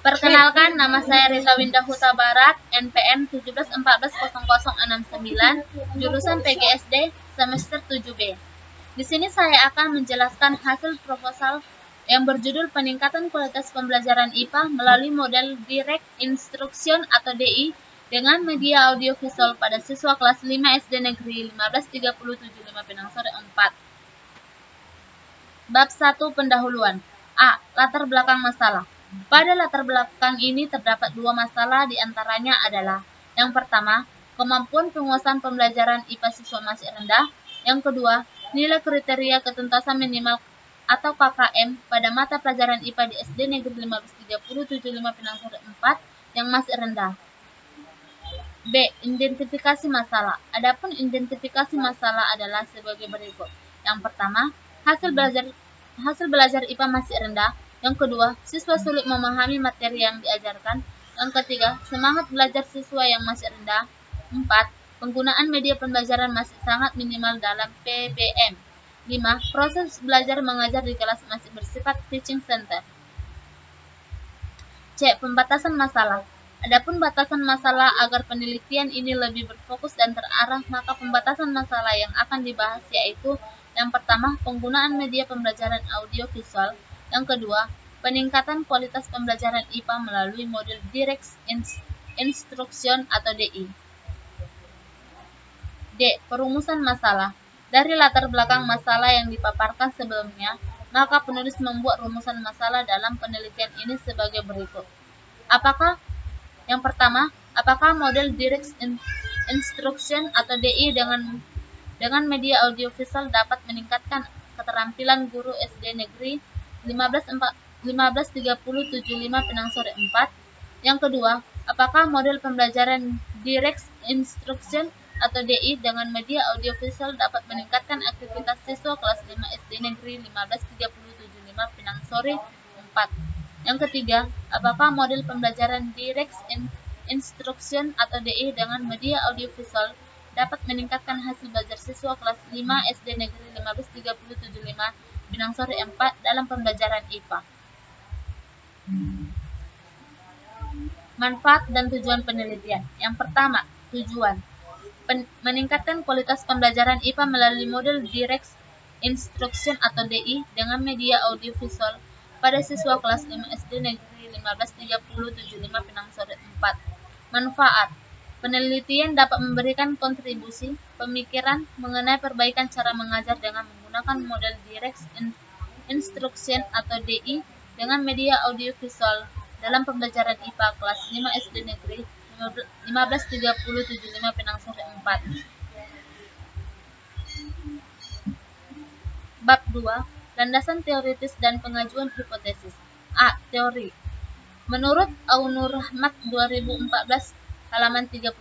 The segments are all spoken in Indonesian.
Perkenalkan, nama saya Rita Winda Huta Barat, NPM 17140069, jurusan PGSD, semester 7B. Di sini saya akan menjelaskan hasil proposal yang berjudul Peningkatan Kualitas Pembelajaran IPA melalui model Direct Instruction atau DI dengan media audiovisual pada siswa kelas 5 SD Negeri 15307 Pinang Sore 4. Bab 1 Pendahuluan. A. Latar belakang masalah. Pada latar belakang ini terdapat dua masalah, diantaranya adalah: yang pertama, kemampuan penguasaan pembelajaran IPA siswa masih rendah; yang kedua, nilai kriteria ketuntasan minimal atau KKM pada mata pelajaran IPA di SD Negeri 15307 Pinang Sore 4 yang masih rendah. B. Identifikasi masalah. Adapun identifikasi masalah adalah sebagai berikut. Yang pertama, hasil belajar IPA masih rendah. Yang kedua, siswa sulit memahami materi yang diajarkan. Yang ketiga, semangat belajar siswa yang masih rendah. 4. Penggunaan media pembelajaran masih sangat minimal dalam PBM. 5. Proses belajar mengajar di kelas masih bersifat teaching center. C. Pembatasan masalah. Adapun batasan masalah agar penelitian ini lebih berfokus dan terarah, maka pembatasan masalah yang akan dibahas yaitu: yang pertama, penggunaan media pembelajaran audiovisual; yang kedua, peningkatan kualitas pembelajaran IPA melalui model Direct Instruction atau DI. D. Perumusan masalah. Dari latar belakang masalah yang dipaparkan sebelumnya, maka penulis membuat rumusan masalah dalam penelitian ini sebagai berikut. Yang pertama, apakah model Direct Instruction atau DI dengan media audiovisual dapat meningkatkan keterampilan guru SD Negeri 15307 Pinang Sore 4? Yang kedua, apakah model pembelajaran Direct Instruction atau DI dengan media audiovisual dapat meningkatkan aktivitas siswa kelas 5 SD Negeri 15307 Pinang Sore 4? Yang ketiga, apakah model pembelajaran Direct Instruction atau DI dengan media audiovisual dapat meningkatkan hasil belajar siswa kelas 5 SD Negeri 15307 Pinang Sore 4 dalam pembelajaran IPA. Manfaat dan tujuan penelitian. Yang pertama, tujuan: meningkatkan kualitas pembelajaran IPA melalui model Direct Instruction atau DI dengan media audiovisual pada siswa kelas 5 SD Negeri 15307 Pinang Sore 4. Manfaat: penelitian dapat memberikan kontribusi pemikiran mengenai perbaikan cara mengajar dengan menggunakan model Direct Instruction atau DI dengan media audiovisual dalam pembelajaran IPA kelas 5 SD Negeri 15307 Pinang Sore 4. Bab 2. Landasan teoritis dan pengajuan hipotesis. A. Teori. Menurut Aunur Rahmat 2014 halaman 37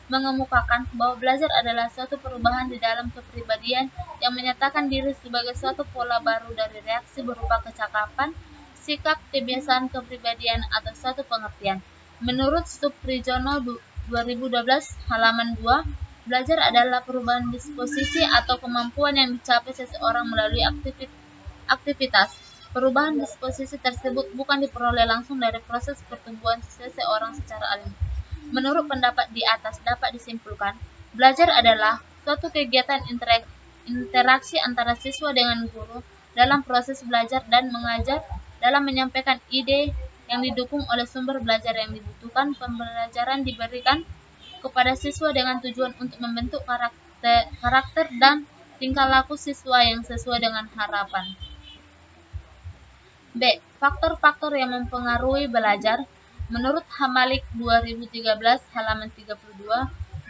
mengemukakan bahwa belajar adalah suatu perubahan di dalam kepribadian yang menyatakan diri sebagai suatu pola baru dari reaksi berupa kecakapan, sikap, kebiasaan kepribadian atau suatu pengertian. Menurut Suprijono 2012 halaman 2, belajar adalah perubahan disposisi atau kemampuan yang dicapai seseorang melalui aktivitas. Perubahan disposisi tersebut bukan diperoleh langsung dari proses pertumbuhan seseorang secara alami. Menurut pendapat di atas dapat disimpulkan, belajar adalah suatu kegiatan interaksi antara siswa dengan guru dalam proses belajar dan mengajar dalam menyampaikan ide yang didukung oleh sumber belajar yang dibutuhkan. Pembelajaran diberikan kepada siswa dengan tujuan untuk membentuk karakter dan tingkah laku siswa yang sesuai dengan harapan. B. Faktor-faktor yang mempengaruhi belajar. Menurut Hamalik 2013 halaman 32,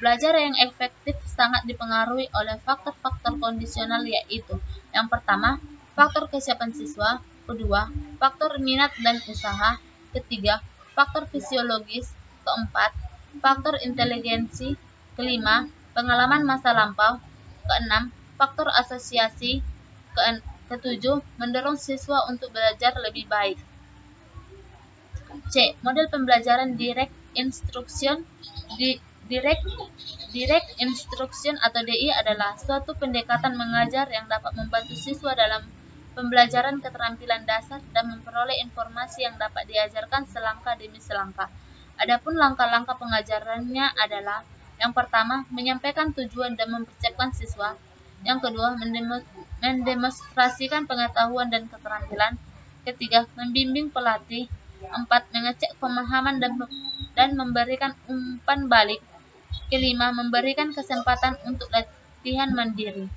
belajar yang efektif sangat dipengaruhi oleh faktor-faktor kondisional, yaitu: yang pertama, faktor kesiapan siswa; kedua, faktor minat dan usaha; ketiga, faktor fisiologis; keempat, faktor inteligensi; kelima, pengalaman masa lampau; keenam, faktor asosiasi; ketujuh, mendorong siswa untuk belajar lebih baik. C. Model pembelajaran Direct Instruction. Direct Instruction atau DI adalah suatu pendekatan mengajar yang dapat membantu siswa dalam pembelajaran keterampilan dasar, dan memperoleh informasi yang dapat diajarkan selangkah demi selangkah. Adapun langkah-langkah pengajarannya adalah: yang pertama, menyampaikan tujuan dan mempersiapkan siswa. Yang kedua, mendemonstrasikan pengetahuan dan keterampilan. Ketiga, membimbing pelatih. Empat, mengecek pemahaman dan memberikan umpan balik. Kelima, memberikan kesempatan untuk latihan mandiri.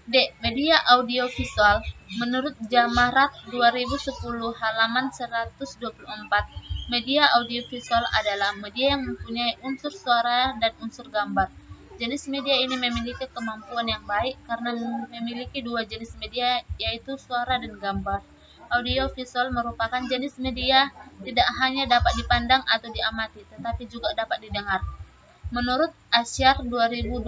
D. Media audiovisual. Menurut Jamarat 2010 halaman 124, media audiovisual adalah media yang mempunyai unsur suara dan unsur gambar. Jenis media ini memiliki kemampuan yang baik karena memiliki dua jenis media, yaitu suara dan gambar. Audiovisual merupakan jenis media tidak hanya dapat dipandang atau diamati, tetapi juga dapat didengar. Menurut Asyar 2012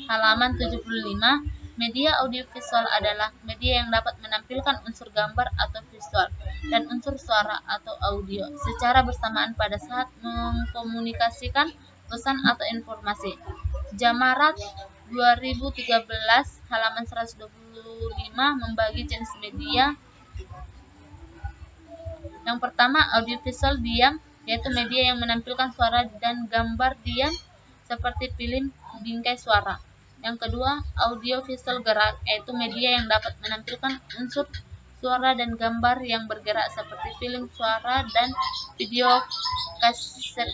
halaman 75, media audiovisual adalah media yang dapat menampilkan unsur gambar atau visual dan unsur suara atau audio secara bersamaan pada saat mengkomunikasikan pesan atau informasi. Jamarat 2013 halaman 125 membagi jenis media. Yang pertama, audiovisual diam, yaitu media yang menampilkan suara dan gambar diam seperti film bingkai suara. Yang kedua, audiovisual gerak, yaitu media yang dapat menampilkan unsur suara dan gambar yang bergerak seperti film suara dan video kaset.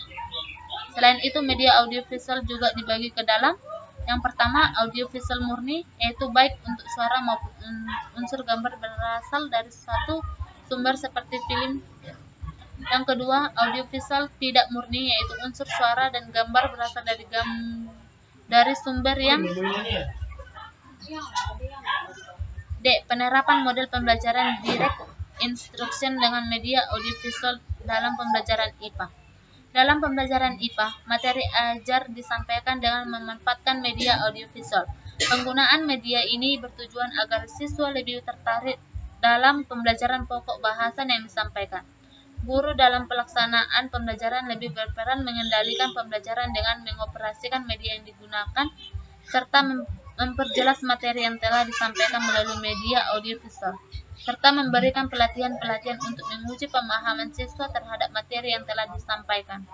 Selain itu, media audiovisual juga dibagi ke dalam: yang pertama, audiovisual murni, yaitu baik untuk suara maupun unsur gambar berasal dari satu sumber seperti film. Yang kedua, audiovisual tidak murni, yaitu unsur suara dan gambar berasal dari sumber yang. D. Penerapan model pembelajaran direct instruction dengan media audiovisual dalam pembelajaran IPA. Dalam pembelajaran IPA, materi ajar disampaikan dengan memanfaatkan media audiovisual. Penggunaan media ini bertujuan agar siswa lebih tertarik dalam pembelajaran pokok bahasan yang disampaikan. Guru dalam pelaksanaan pembelajaran lebih berperan mengendalikan pembelajaran dengan mengoperasikan media yang digunakan, serta memperjelas materi yang telah disampaikan melalui media audiovisual, serta memberikan pelatihan-pelatihan untuk menguji pemahaman siswa terhadap materi yang telah disampaikan.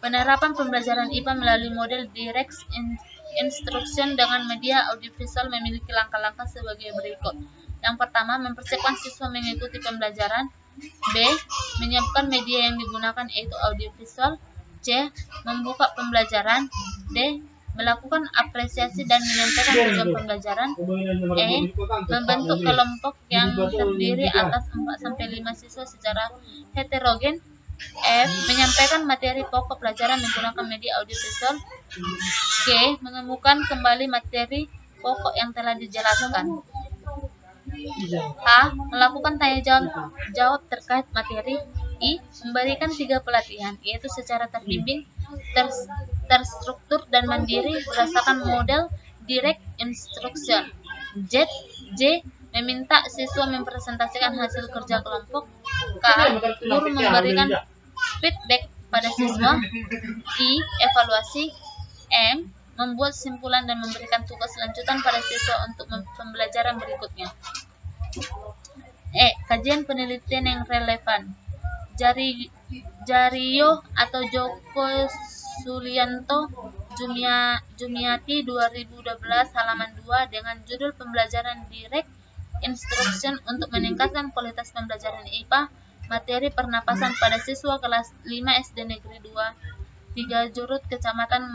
Penerapan pembelajaran IPA melalui model direct instruction dengan media audiovisual memiliki langkah-langkah sebagai berikut. Yang pertama, mempersiapkan siswa mengikuti pembelajaran. B. Menyiapkan media yang digunakan, yaitu audiovisual. C. Membuka pembelajaran. D. Melakukan apresiasi dan menyampaikan tujuan pembelajaran. E. Membentuk kelompok yang terdiri atas 4-5 siswa secara heterogen. F. Menyampaikan materi pokok pelajaran menggunakan media audiovisual. G. Menemukan kembali materi pokok yang telah dijelaskan. A. Melakukan tanya jawab terkait materi. I. Memberikan 3 pelatihan, yaitu secara terbimbing, terstruktur, dan mandiri berdasarkan model direct instruction. J. Meminta siswa mempresentasikan hasil kerja kelompok. K. Guru memberikan feedback pada siswa. I. Evaluasi. M. Membuat simpulan dan memberikan tugas lanjutan pada siswa untuk pembelajaran berikutnya. E. Kajian penelitian yang relevan. Jario atau Joko Sulianto Jumiati 2012 halaman 2 dengan judul Pembelajaran Direct Instruction untuk meningkatkan kualitas pembelajaran IPA, materi pernapasan pada siswa kelas 5 SD Negeri 2, 3 Jurut, Kecamatan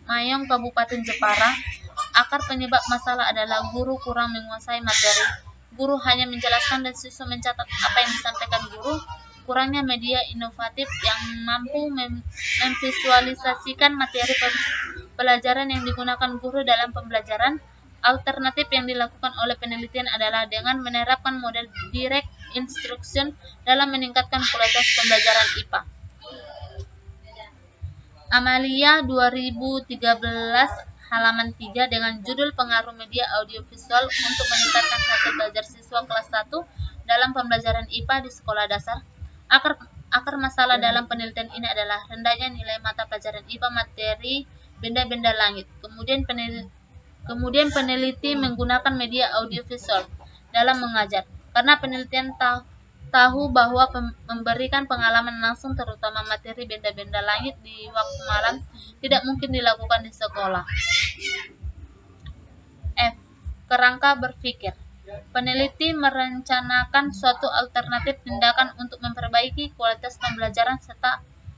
Mayong, Kabupaten Jepara. Akar penyebab masalah adalah guru kurang menguasai materi. Guru hanya menjelaskan dan siswa mencatat apa yang disampaikan guru. Kurangnya media inovatif yang mampu memvisualisasikan materi pelajaran yang digunakan guru dalam pembelajaran. Alternatif yang dilakukan oleh penelitian adalah dengan menerapkan model direct instruction dalam meningkatkan kualitas pembelajaran IPA. Amalia 2013 halaman 3 dengan judul Pengaruh Media Audiovisual untuk Meningkatkan Hasil Belajar Siswa Kelas 1 dalam Pembelajaran IPA di Sekolah Dasar. Akar masalah dalam penelitian ini adalah rendahnya nilai mata pelajaran IPA materi benda-benda langit. Kemudian Kemudian peneliti menggunakan media audiovisual dalam mengajar, karena penelitian tahu bahwa memberikan pengalaman langsung terutama materi benda-benda langit di waktu malam tidak mungkin dilakukan di sekolah. F. Kerangka berpikir. Peneliti merencanakan suatu alternatif tindakan untuk memperbaiki kualitas pembelajaran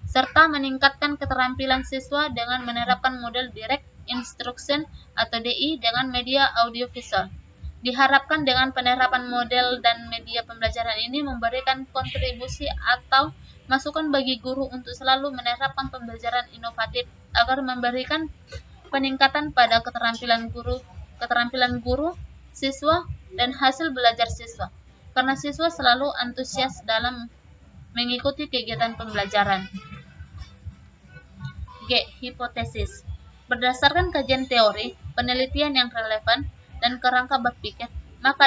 serta meningkatkan keterampilan siswa dengan menerapkan model direct instruction atau DI dengan media audiovisual. Diharapkan dengan penerapan model dan media pembelajaran ini memberikan kontribusi atau masukan bagi guru untuk selalu menerapkan pembelajaran inovatif agar memberikan peningkatan pada keterampilan guru, siswa, dan hasil belajar siswa. Karena siswa selalu antusias dalam mengikuti kegiatan pembelajaran. G. Hipotesis. Berdasarkan kajian teori, penelitian yang relevan, dan kerangka berpikir, maka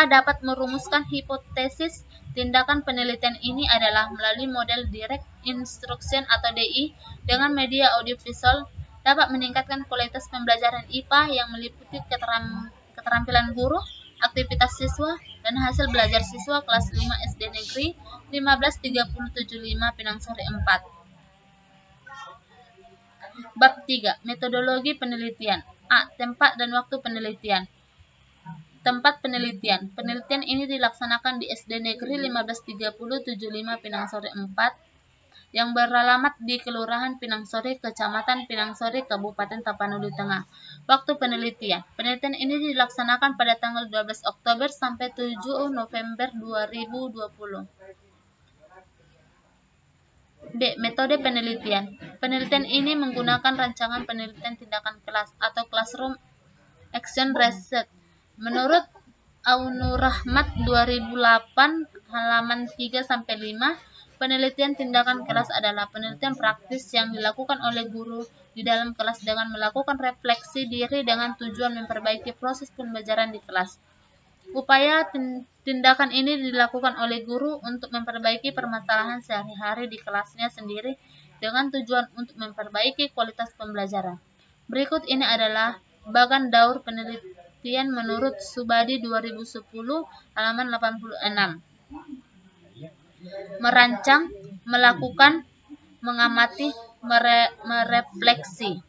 dapat merumuskan hipotesis tindakan penelitian ini adalah melalui model direct instruction atau DI dengan media audiovisual dapat meningkatkan kualitas pembelajaran IPA yang meliputi keterampilan guru, aktivitas siswa, dan hasil belajar siswa kelas 5 SD Negeri 15375 Pinang Sore 4. Bab 3. Metodologi penelitian. A. Tempat dan waktu penelitian. Tempat penelitian. Penelitian ini dilaksanakan di SD Negeri 15375 Pinang Sore 4 yang beralamat di Kelurahan Pinang Sore, Kecamatan Pinang Sore, Kabupaten Tapanuli Tengah. Waktu penelitian. Penelitian ini dilaksanakan pada tanggal 12 Oktober sampai 7 November 2020. D. Metode penelitian. Penelitian ini menggunakan rancangan penelitian tindakan kelas atau classroom action research. Menurut Aunurrahmat 2008 halaman 3-5, penelitian tindakan kelas adalah penelitian praktis yang dilakukan oleh guru di dalam kelas dengan melakukan refleksi diri dengan tujuan memperbaiki proses pembelajaran di kelas. Upaya tindakan ini dilakukan oleh guru untuk memperbaiki permasalahan sehari-hari di kelasnya sendiri dengan tujuan untuk memperbaiki kualitas pembelajaran. Berikut ini adalah bagan daur penelitian menurut Subadi 2010 halaman 86. Merancang, melakukan, mengamati, merefleksi.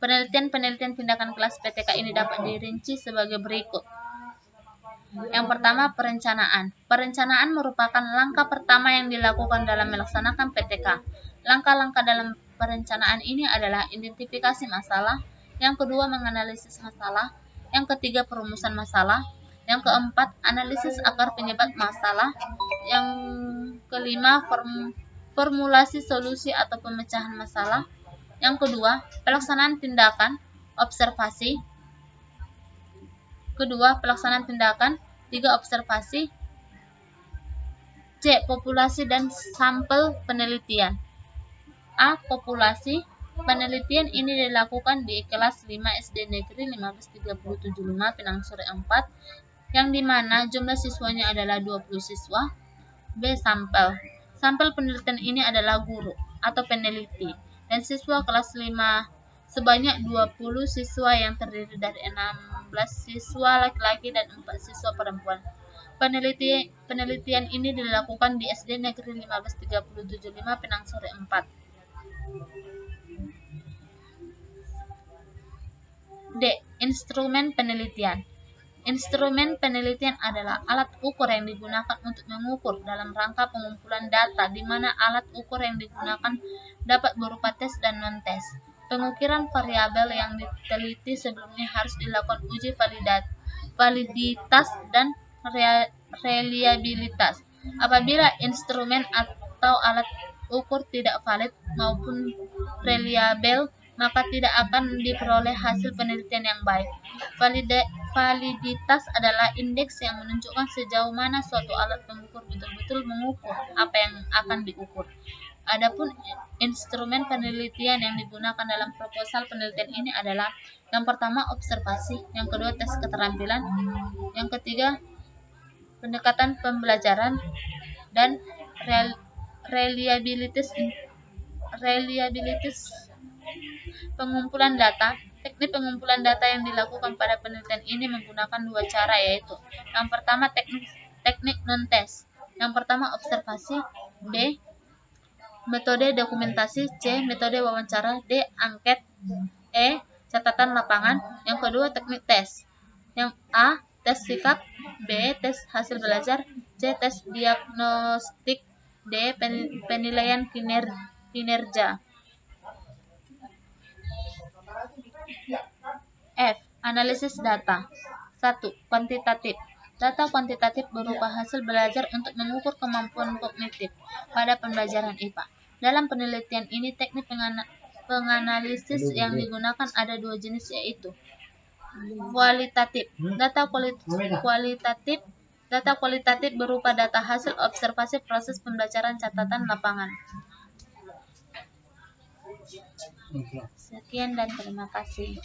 Penelitian tindakan kelas PTK ini dapat dirinci sebagai berikut. Yang pertama, perencanaan. Perencanaan merupakan langkah pertama yang dilakukan dalam melaksanakan PTK. Langkah-langkah dalam perencanaan ini adalah identifikasi masalah, yang kedua menganalisis masalah, yang ketiga perumusan masalah, yang keempat analisis akar penyebab masalah, yang kelima formulasi solusi atau pemecahan masalah, yang kedua pelaksanaan tindakan, observasi, kedua pelaksanaan tindakan, 3 observasi, C. Populasi dan sampel penelitian. A. Populasi. Penelitian ini dilakukan di kelas 5 SD Negeri 15375 Pinang Sore 4, yang dimana jumlah siswanya adalah 20 siswa. B. Sampel. Sampel penelitian ini adalah guru atau peneliti dan siswa kelas 5 sebanyak 20 siswa yang terdiri dari 16 siswa laki-laki dan 4 siswa perempuan. Penelitian ini dilakukan di SD Negeri 15375 Pinang Sore 4. D. Instrumen penelitian. Instrumen penelitian adalah alat ukur yang digunakan untuk mengukur dalam rangka pengumpulan data, di mana alat ukur yang digunakan dapat berupa tes dan non-tes. Pengukiran variabel yang diteliti sebelumnya harus dilakukan uji validitas dan reliabilitas. Apabila instrumen atau alat ukur tidak valid maupun reliabel, maka tidak akan diperoleh hasil penelitian yang baik. Validitas adalah indeks yang menunjukkan sejauh mana suatu alat pengukur betul-betul mengukur apa yang akan diukur. Adapun instrumen penelitian yang digunakan dalam proposal penelitian ini adalah yang pertama observasi, yang kedua tes keterampilan, yang ketiga pendekatan pembelajaran, dan reliabilitas pengumpulan data. Teknik pengumpulan data yang dilakukan pada penelitian ini menggunakan dua cara, yaitu yang pertama teknik non-tes. Yang pertama observasi, B. Metode dokumentasi, C. Metode wawancara, D. Angket, E. Catatan lapangan. Yang kedua teknik tes. Yang A. Tes sikap, B. Tes hasil belajar, C. Tes diagnostik, D. Penilaian kinerja. F. Analisis data. 1. Kuantitatif. Data kuantitatif berupa hasil belajar untuk mengukur kemampuan kognitif pada pembelajaran IPA. Dalam penelitian ini, teknik penganalisis yang digunakan ada dua jenis, yaitu kualitatif. Data kualitatif berupa data hasil observasi proses pembelajaran catatan lapangan. Sekian dan terima kasih.